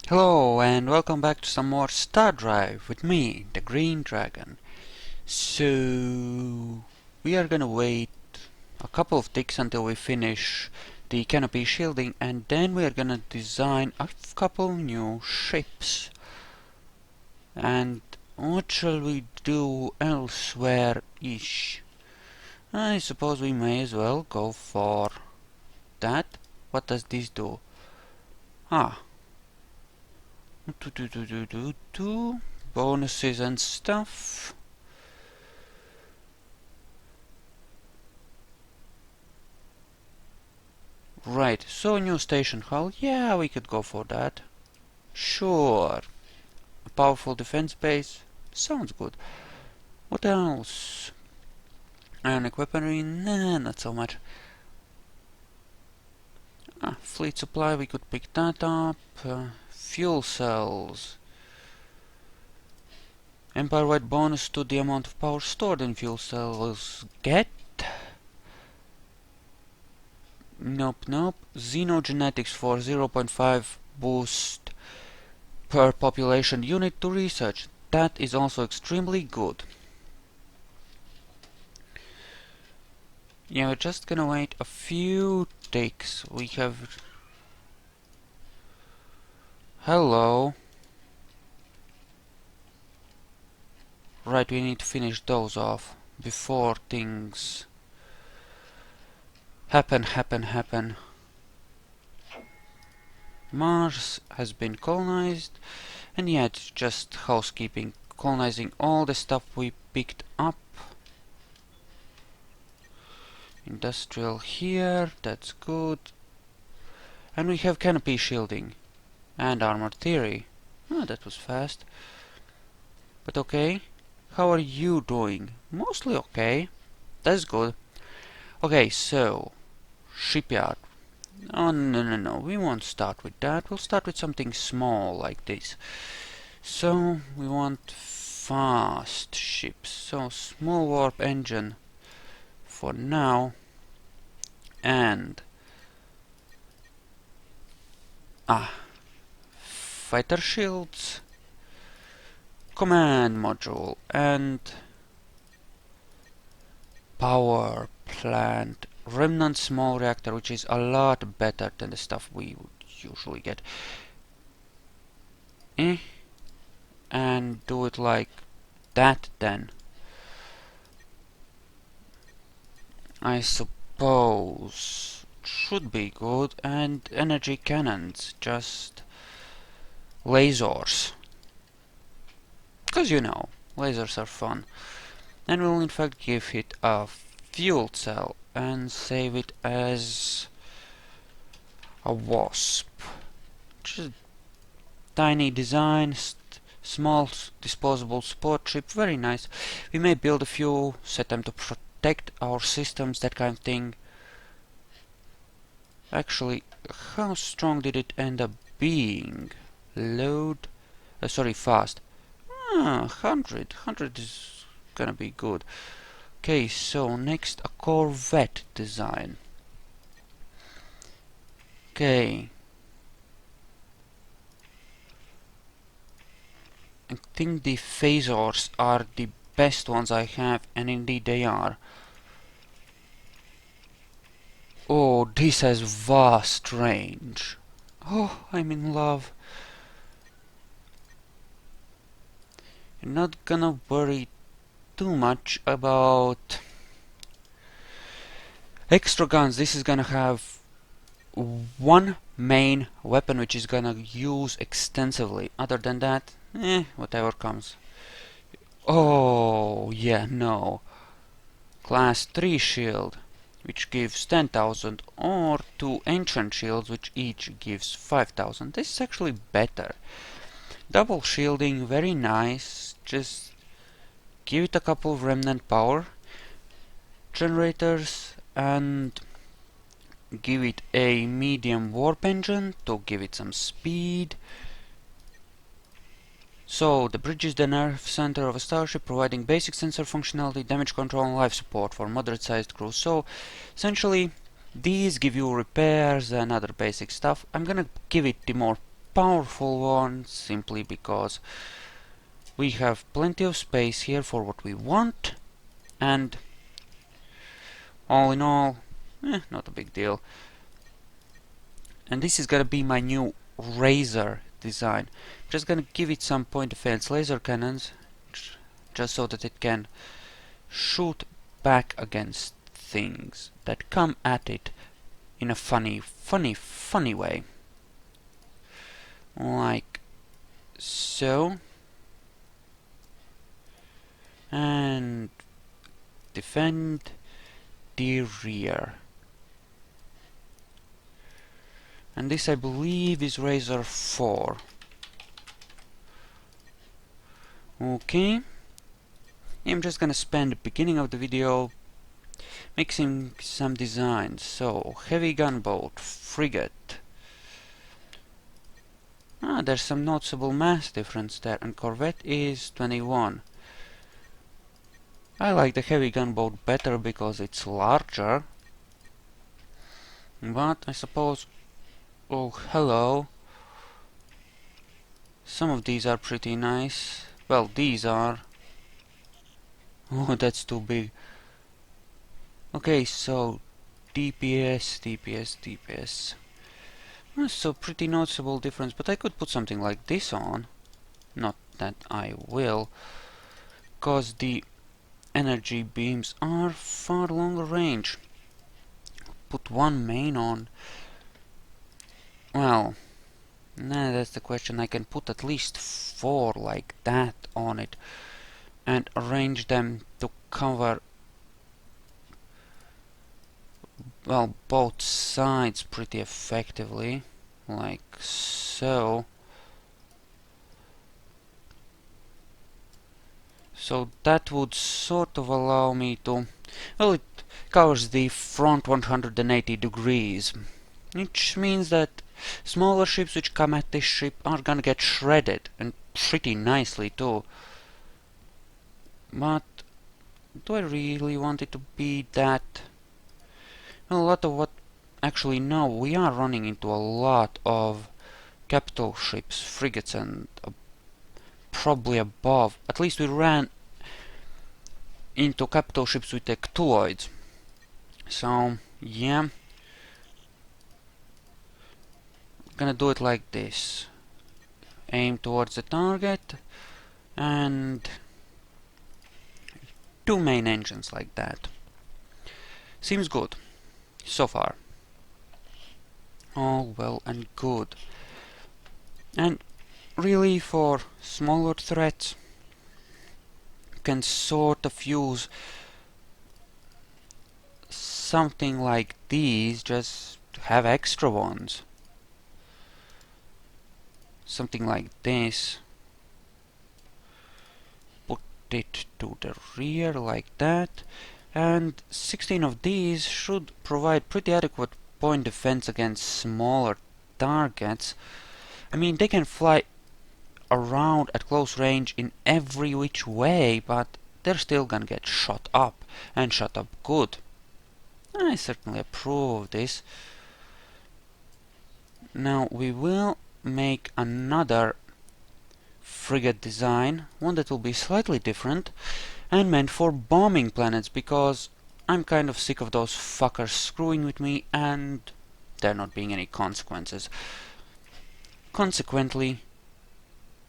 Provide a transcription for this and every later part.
Hello and welcome back to some more Stardrive with me, the Green Dragon. So we are gonna wait a couple of ticks until we finish the canopy shielding, and then we are gonna design a couple new ships. And what shall we do elsewhere-ish? I suppose we may as well go for that. What does this do? Ah, bonuses and stuff. Right, so new station hull. Yeah, we could go for that. Sure. A powerful defense base. Sounds good. What else? Ionic weaponry? Nah, not so much. Fleet supply, we could pick that up. Fuel cells. Empire-wide bonus to the amount of power stored in fuel cells. Get? Nope, nope. Xenogenetics for 0.5 boost per population unit to research. That is also extremely good. Yeah, we're just gonna wait a few ticks. We have... Hello. Right, we need to finish those off before things happen. Mars has been colonized, and yeah, it's just housekeeping, colonizing all the stuff we picked up. Industrial here, that's good. And we have canopy shielding and armor theory. Ah, that was fast. But okay. How are you doing? Mostly okay. That's good. Okay, so shipyard. Oh, no. We won't start with that. We'll start with something small like this. So, we want fast ships. So, small warp engine for now. And... fighter shields. Command module. And... power plant. Remnant small reactor, which is a lot better than the stuff we would usually get. And do it like that then. I suppose should be good. And energy cannons, just lasers. Because you know, lasers are fun. And we'll in fact give it a fuel cell and save it as a Wasp. Just tiny design, small disposable sport ship, very nice. We may build a few, set them to protect our systems, that kind of thing. Actually, how strong did it end up being? Load, fast. 100 is gonna be good. Okay, so next a Corvette design. Okay. I think the phasors are the best ones I have, and indeed they are. Oh, this has vast range. Oh, I'm in love. I'm not gonna worry too much about extra guns. This is gonna have one main weapon which is gonna use extensively. Other than that, whatever comes. Oh, yeah, no. Class 3 shield, which gives 10,000, or 2 ancient shields, which each gives 5,000. This is actually better. Double shielding, very nice. Just give it a couple of remnant power generators and give it a medium warp engine to give it some speed. So, the bridge is the nerve center of a starship, providing basic sensor functionality, damage control, and life support for moderate-sized crews. So, essentially, these give you repairs and other basic stuff. I'm gonna give it the more powerful one, simply because we have plenty of space here for what we want, and all in all, not a big deal. And this is gonna be my new Razor design. I'm just gonna give it some point defense laser cannons, just so that it can shoot back against things that come at it in a funny way. Like so. And defend the rear. And this, I believe, is Razor 4. Okay. I'm just gonna spend the beginning of the video mixing some designs. So, heavy gunboat, frigate. There's some noticeable mass difference there, and Corvette is 21. I like the heavy gunboat better because it's larger. But I suppose... Oh, hello. Some of these are pretty nice. Well, these are. Oh, that's too big. Okay, so DPS, DPS, DPS. So pretty noticeable difference, but I could put something like this on. Not that I will, cause the energy beams are far longer range. Put one main on. Well, nah, that's the question. I can put at least 4 like that on it and arrange them to cover, well, both sides pretty effectively, like so. So that would sort of allow me to... Well, it covers the front 180 degrees, which means that smaller ships which come at this ship are gonna get shredded, and pretty nicely too. But do I really want it to be that? Well, a lot of what... Actually, no, we are running into a lot of capital ships, frigates, and probably above. At least we ran into capital ships with ectoloids. So, yeah. Gonna do it like this. Aim towards the target, and 2 main engines like that. Seems good, so far. All well and good. And really, for smaller threats, you can sort of use something like these, just have extra ones. Something like this. Put it to the rear like that. And 16 of these should provide pretty adequate point defense against smaller targets. I mean, they can fly around at close range in every which way, but they're still gonna get shot up, and shot up good. I certainly approve of this. Now we will make another frigate design, one that will be slightly different and meant for bombing planets, because I'm kind of sick of those fuckers screwing with me and there not being any consequences. Consequently,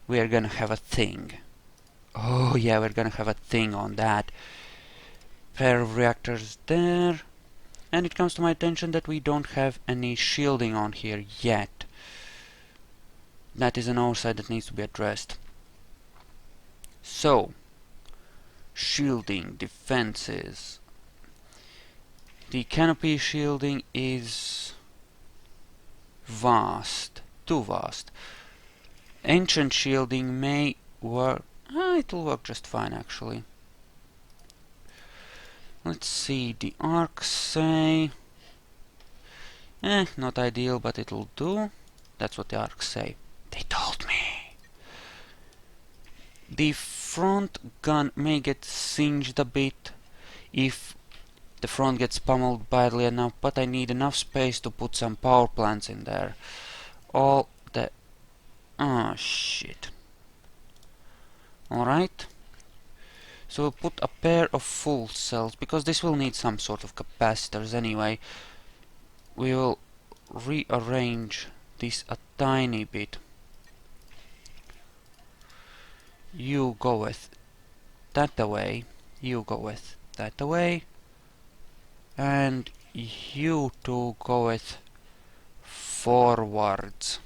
we are gonna have a thing. Oh yeah, we're gonna have a thing on that. Pair of reactors there. And it comes to my attention that we don't have any shielding on here yet. That is an oversight that needs to be addressed. So, shielding, defenses. The canopy shielding is vast, too vast. Ancient shielding may work. It'll work just fine, actually. Let's see, the arcs say... not ideal, but it'll do. That's what the arcs say. They told me! The front gun may get singed a bit if the front gets pummeled badly enough, but I need enough space to put some power plants in there. All the Ah, shit. Alright. So we'll put a pair of full cells, because this will need some sort of capacitors anyway. We will rearrange this a tiny bit. You go with that away. You go with that away. And you two go with forwards.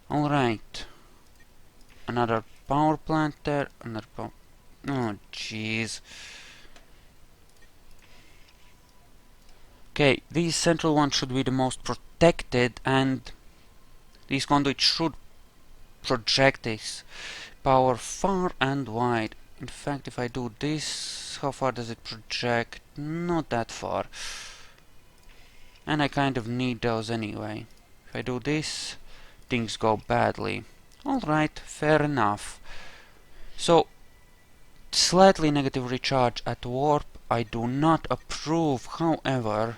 Alright. Another power plant there. Another power. Oh, jeez. Okay, these central ones should be the most protected, and these conduits should project this power far and wide. In fact, if I do this, how far does it project? Not that far. And I kind of need those anyway. If I do this, things go badly. Alright, fair enough. So, slightly negative recharge at warp, I do not approve. However,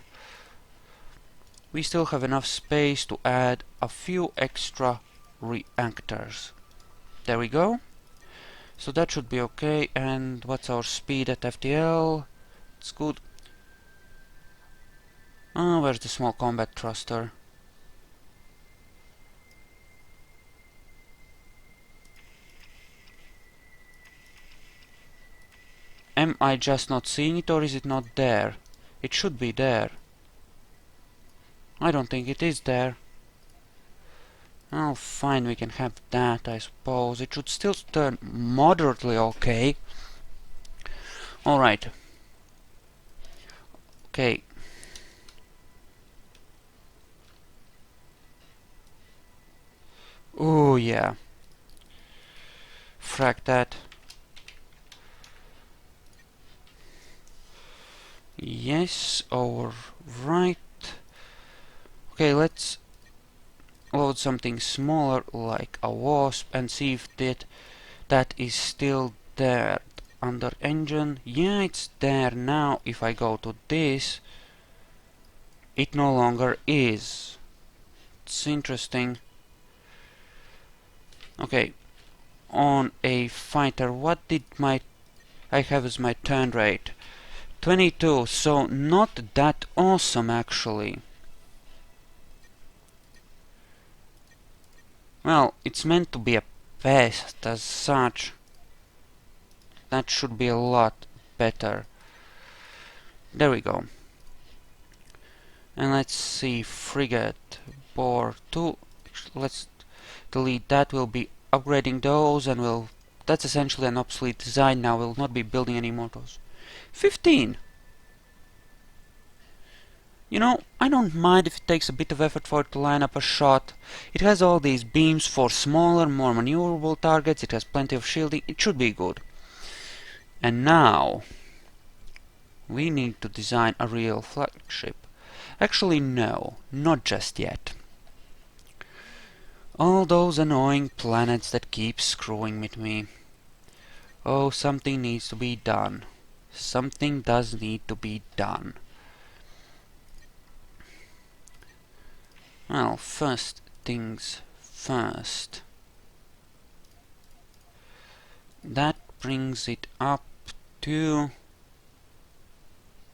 we still have enough space to add a few extra reactors. There we go. So that should be okay. And what's our speed at FTL? It's good. Oh, where's the small combat thruster? Am I just not seeing it, or is it not there? It should be there. I don't think it is there. Oh, fine, we can have that, I suppose. It should still turn moderately okay. Alright. Okay. Oh, yeah. Frag that. Yes, alright. Okay, let's load something smaller like a Wasp and see if that is still there. Under engine, yeah, it's there now. If I go to this, it no longer is. It's interesting. Okay, on a fighter, what did I have as my turn rate? 22, so not that awesome actually. Well, it's meant to be a pest as such. That should be a lot better. There we go. And let's see, frigate, bore 2. Let's delete that. We'll be upgrading those, and that's essentially an obsolete design now. We'll not be building any more those. 15! You know, I don't mind if it takes a bit of effort for it to line up a shot. It has all these beams for smaller, more maneuverable targets. It has plenty of shielding. It should be good. And now we need to design a real flagship. Actually, no, not just yet. All those annoying planets that keep screwing with me. Oh, something needs to be done. Something does need to be done. Well, first things first. That brings it up to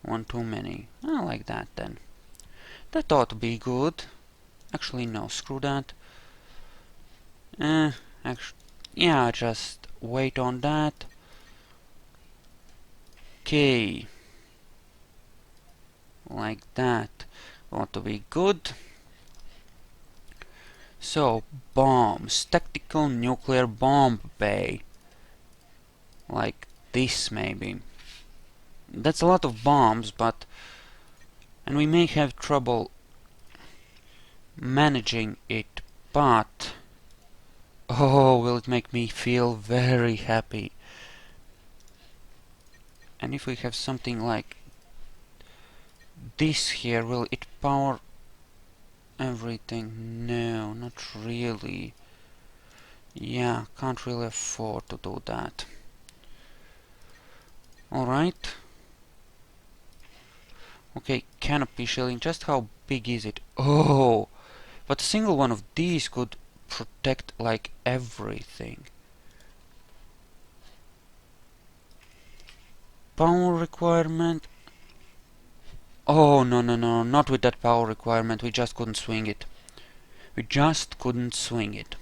one too many. I like that then. That ought to be good. Actually, no, screw that. Yeah, just wait on that. Okay. Like that. Ought to be good. So, bombs. Tactical nuclear bomb bay. Like this, maybe. That's a lot of bombs, but... and we may have trouble managing it, but... oh, will it make me feel very happy. And if we have something like this here, will it power everything? No, not really. Yeah, can't really afford to do that. Alright. Okay, canopy shielding. Just how big is it? Oh! But a single one of these could protect like everything. Power requirement. Oh, no, no, no, not with that power requirement. We just couldn't swing it. We just couldn't swing it.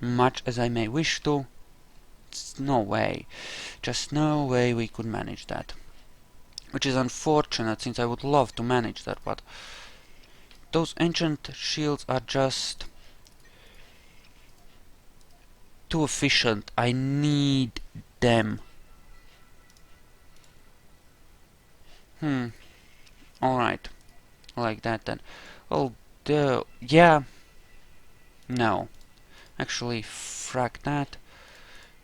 Much as I may wish to, it's no way. Just no way we could manage that. Which is unfortunate, since I would love to manage that, but those ancient shields are just too efficient. I need them. Alright. Like that then. Oh, yeah. No. Actually, frack that.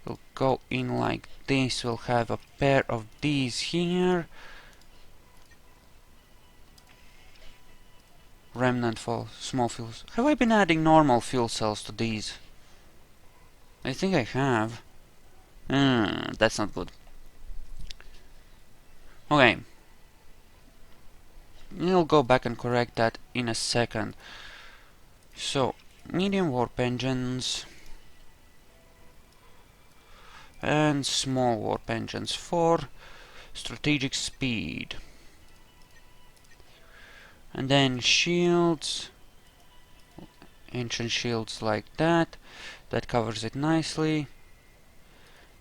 We'll go in like this. We'll have a pair of these here. Remnant for small fuels. Have I been adding normal fuel cells to these? I think I have. That's not good. Okay. We'll go back and correct that in a second. So, medium warp engines and small warp engines for strategic speed. And then shields, ancient shields like that. That covers it nicely.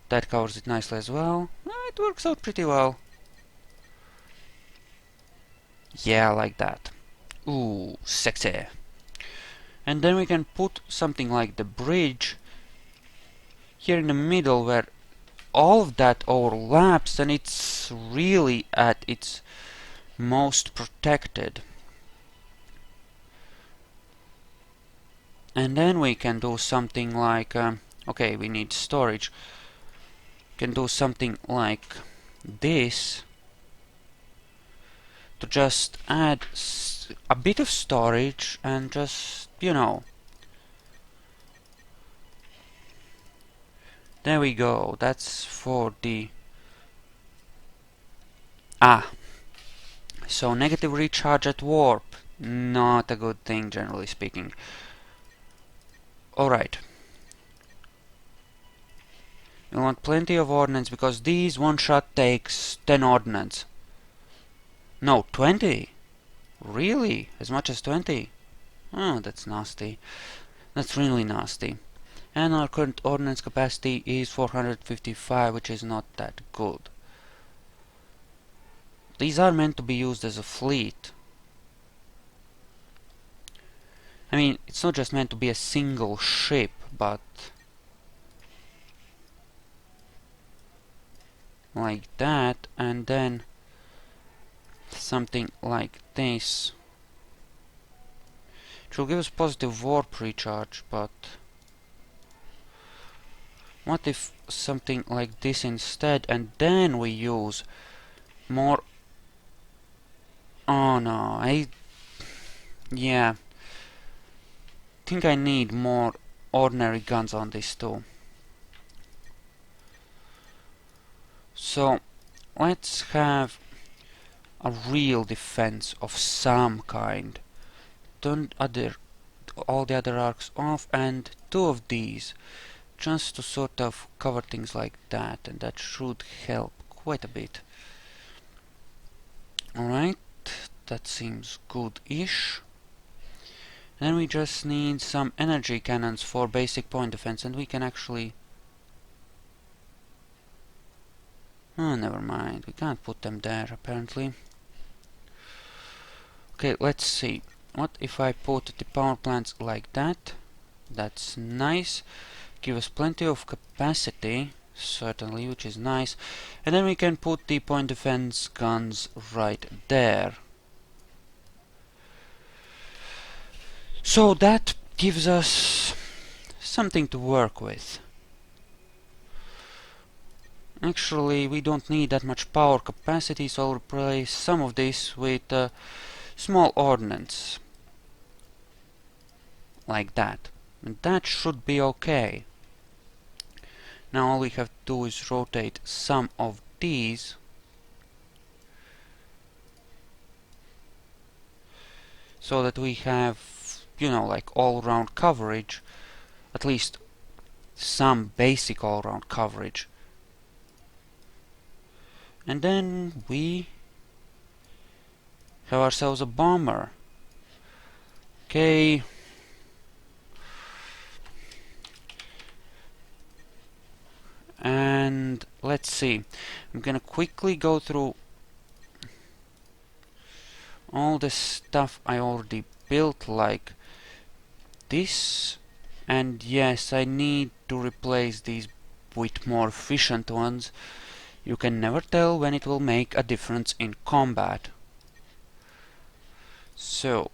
That covers it nicely as well. It works out pretty well. Yeah, like that. Ooh, sexy. And then we can put something like the bridge here in the middle where all of that overlaps, and it's really at its most protected. And then we can do something like, okay, we need storage. Can do something like this to just add a bit of storage and just, you know. There we go. That's for the... So negative recharge at warp. Not a good thing, generally speaking. Alright. We want plenty of ordnance, because these one shot takes 10 ordnance. No, 20? Really? As much as 20? Oh, that's nasty. That's really nasty. And our current ordnance capacity is 455, which is not that good. These are meant to be used as a fleet. I mean, it's not just meant to be a single ship, but like that, and then something like this. It will give us positive warp recharge, but what if something like this instead, and then we use more... Oh no, yeah. Think I need more ordinary guns on this too. So, let's have a real defense of some kind. Turn all the other arcs off, and 2 of these, just to sort of cover things like that, and that should help quite a bit. Alright, that seems good-ish. Then we just need some energy cannons for basic point defense, and we can actually... Oh, never mind, we can't put them there, apparently. Okay, let's see. What if I put the power plants like that? That's nice. Give us plenty of capacity, certainly, which is nice. And then we can put the point defense guns right there. So that gives us something to work with. Actually, we don't need that much power capacity, so I'll replace some of this with small ordnance. Like that. And that should be okay. Now all we have to do is rotate some of these. So that we have, you know, like all-round coverage. at least some basic all-round coverage. And then we have ourselves a bomber. Okay. And let's see. I'm gonna quickly go through all the stuff I already built, like this. And yes, I need to replace these with more efficient ones. You can never tell when it will make a difference in combat. So,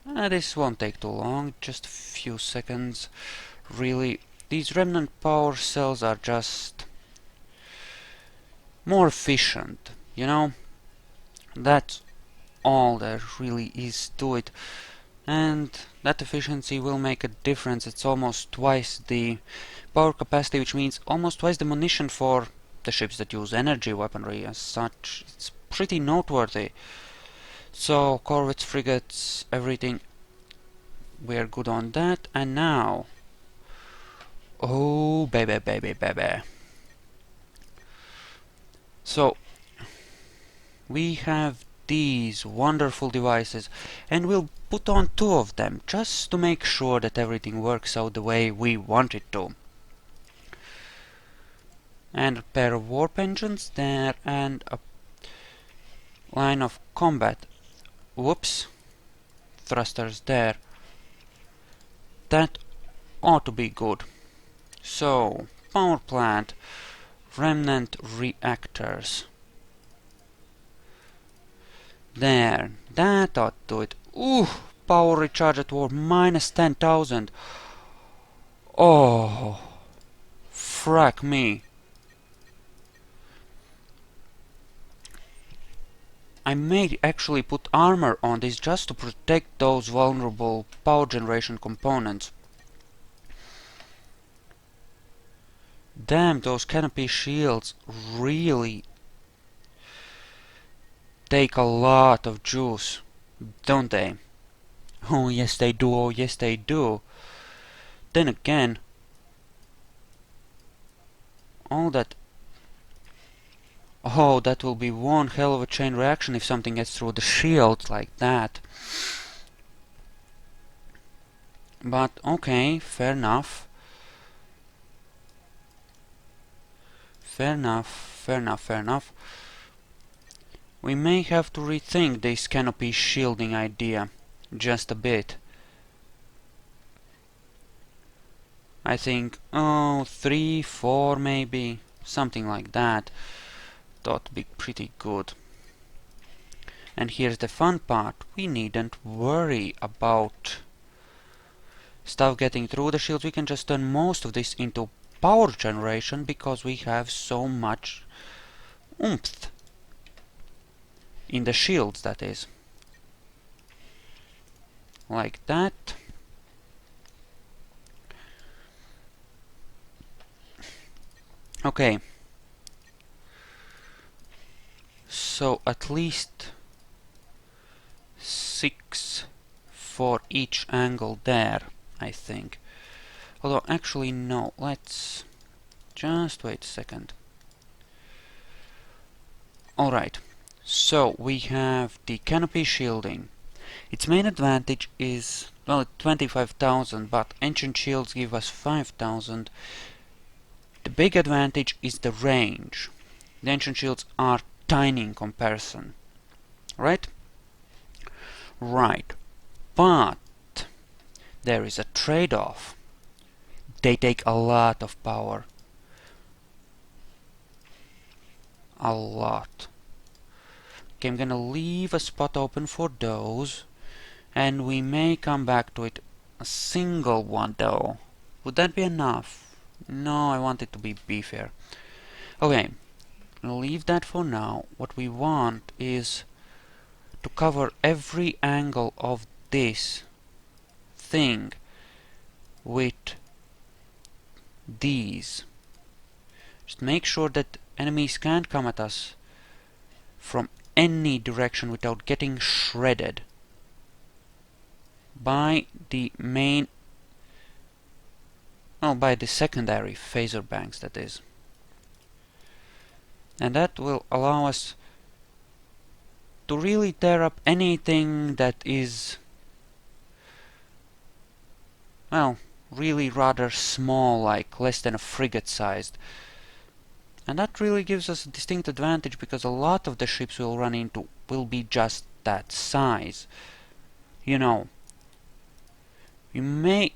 this won't take too long, just a few seconds. Really, these remnant power cells are just more efficient, you know? That's all there really is to it. And that efficiency will make a difference. It's almost twice the power capacity, which means almost twice the munition for the ships that use energy weaponry as such. It's pretty noteworthy. So, corvettes, frigates, everything, we're good on that. And now, oh baby, baby, baby. So, we have these wonderful devices, and we'll put on 2 of them just to make sure that everything works out the way we want it to. And a pair of warp engines there, and a line of combat, whoops, thrusters there. That ought to be good. So, power plant, remnant reactors. There, that ought to do it. Ooh, power recharge at war, minus 10,000. Oh, frack me. I may actually put armor on this just to protect those vulnerable power generation components. Damn, those canopy shields really take a lot of juice, don't they? Oh yes they do, oh yes they do. Then again, all that... Oh, that will be one hell of a chain reaction if something gets through the shield like that. But okay, fair enough. Fair enough, fair enough, fair enough. We may have to rethink this canopy shielding idea just a bit. I think, 3, 4 maybe, something like that. That would be pretty good. And here's the fun part, we needn't worry about stuff getting through the shields. We can just turn most of this into power generation because we have so much oomph in the shields, that is. Like that. Okay. So at least 6 for each angle there, I think. Although actually no, let's just wait a second. Alright, so we have the canopy shielding. Its main advantage is, well, 25,000, but ancient shields give us 5,000. The big advantage is the range. The ancient shields are tiny in comparison. Right? Right. But there is a trade-off. They take a lot of power. A lot. Okay, I'm gonna leave a spot open for those, and we may come back to it. A single one though. Would that be enough? No, I want it to be beefier. Okay, I'll leave that for now. What we want is to cover every angle of this thing with these. Just make sure that enemies can't come at us from any direction without getting shredded by the main well, by the secondary phaser banks, that is. And that will allow us to really tear up anything that is, well, really rather small, like less than a frigate sized. And that really gives us a distinct advantage, because a lot of the ships we'll run into will be just that size. You know, a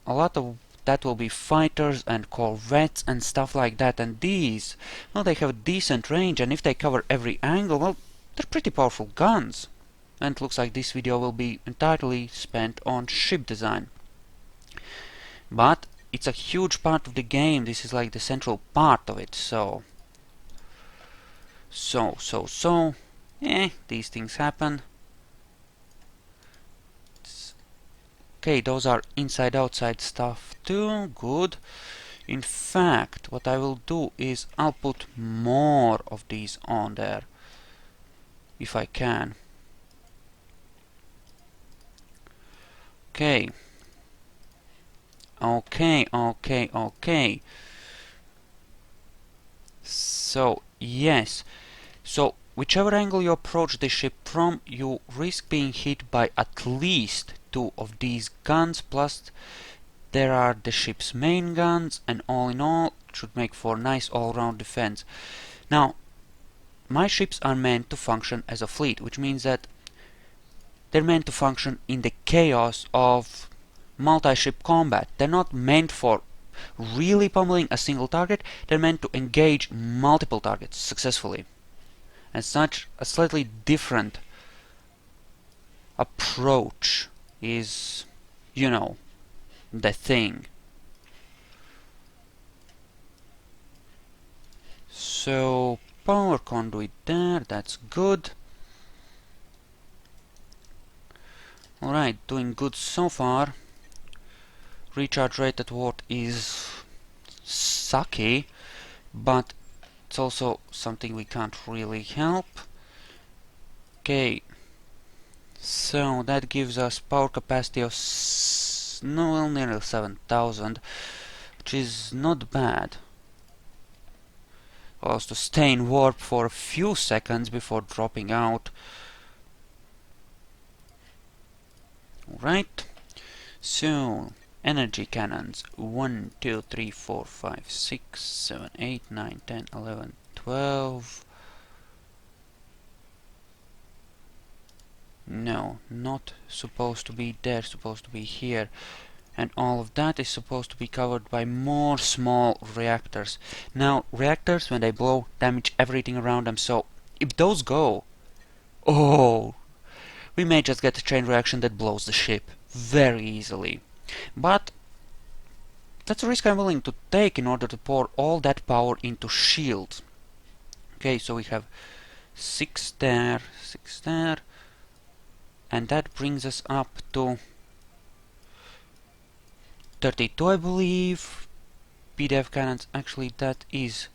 lot of that will be fighters and corvettes and stuff like that, and these, well, they have a decent range, and if they cover every angle, well, they're pretty powerful guns. And it looks like this video will be entirely spent on ship design. But it's a huge part of the game. This is like the central part of it, so these things happen. Okay, those are inside-outside stuff too. Good. In fact, what I will do is I'll put more of these on there, if I can. Okay. Okay. So, yes. So, whichever angle you approach the ship from, you risk being hit by at least 2 of these guns, plus there are the ship's main guns, and all in all, it should make for nice all-round defense. Now, my ships are meant to function as a fleet, which means that they're meant to function in the chaos of multi-ship combat. They're not meant for really pummeling a single target, they're meant to engage multiple targets successfully. As such, a slightly different approach is, you know, the thing. So, power conduit there, that's good. Alright, doing good so far. Recharge rate at what is sucky, but it's also something we can't really help. Okay, so that gives us power capacity of nearly 7,000, which is not bad. Allows to stay in warp for a few seconds before dropping out. Alright, so energy cannons 1, 2, 3, 4, 5, 6, 7, 8, 9, 10, 11, 12. No, not supposed to be there, supposed to be here. And all of that is supposed to be covered by more small reactors. Now, reactors, when they blow, damage everything around them, so if those go, oh, we may just get a chain reaction that blows the ship very easily. But that's a risk I'm willing to take in order to pour all that power into shields. Okay, so we have 6 there, 6 there, and that brings us up to 32, I believe. PDF cannons, actually that is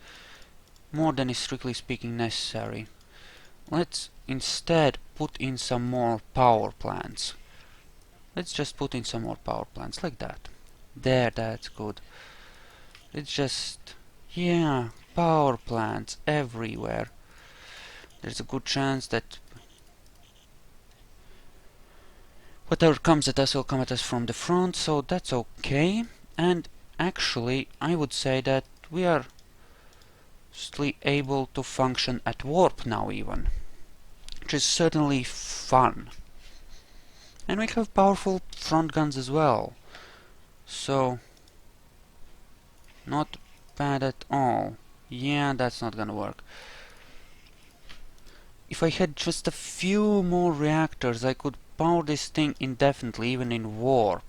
more than is strictly speaking necessary. Let's instead put in some more power plants. Let's just put in some more power plants, like that. There, that's good. It's just, yeah, power plants everywhere. There's a good chance that whatever comes at us will come at us from the front, so that's okay. And actually, I would say that we are mostly able to function at warp now even, which is certainly fun. And we have powerful front guns as well, so not bad at all. Yeah, that's not gonna work. If I had just a few more reactors, I could power this thing indefinitely, even in warp.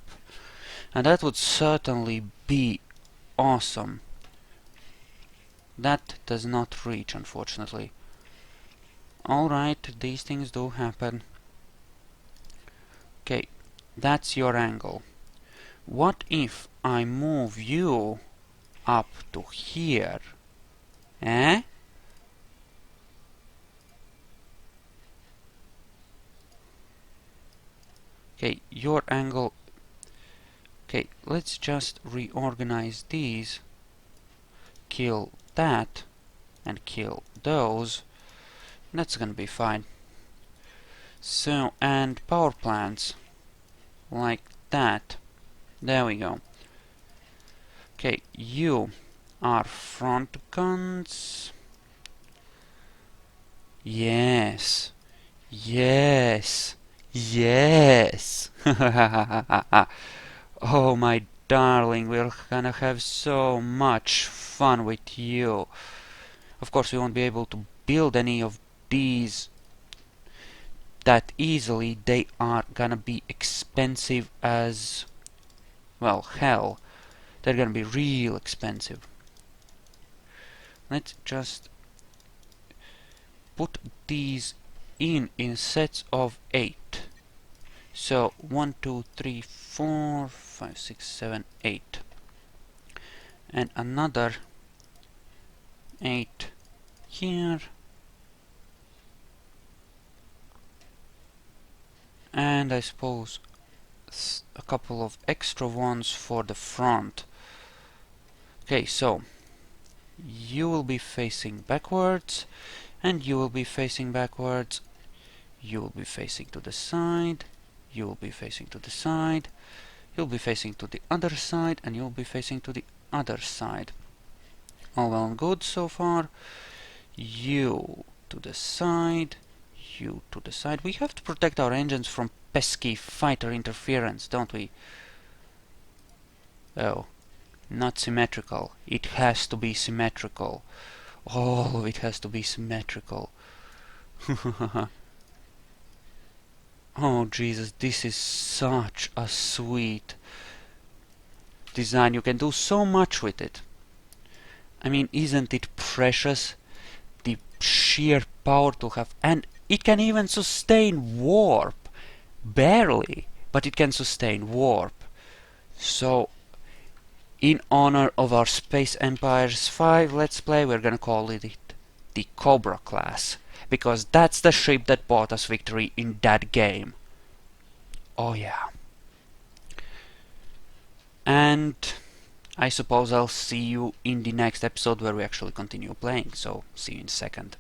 And that would certainly be awesome. That does not reach, unfortunately. Alright, these things do happen. Okay, that's your angle. What if I move you up to here? Eh? Okay, your angle Okay, let's just reorganize these. Kill that and kill those. That's gonna be fine. So, and power plants like that. There we go. Okay, you are front guns. Yes. Yes. Yes. Oh my darling, we're gonna have so much fun with you. Of course, we won't be able to build any of these that easily. They are gonna be expensive as, well, hell. They're gonna be real expensive. Let's just put these in sets of 8. So 1, 2, 3, 4, 5, 6, 7, 8. And another 8 here. And I suppose a couple of extra ones for the front. Okay, so you will be facing backwards, and you will be facing backwards. You will be facing to the side. You will be facing to the side. You'll be facing to the other side, and you'll be facing to the other side. All well and good so far. You to the side. You to the side. We have to protect our engines from pesky fighter interference, don't we? Oh, not symmetrical. It has to be symmetrical. All of it has to be symmetrical. Oh Jesus, this is such a sweet design. You can do so much with it. I mean, isn't it precious? The sheer power to have, and it can even sustain warp. Barely, but it can sustain warp. So, in honor of our Space Empires 5 Let's Play, we're gonna call it the Cobra class, because that's the ship that bought us victory in that game. Oh yeah. And I suppose I'll see you in the next episode where we actually continue playing, so see you in a second.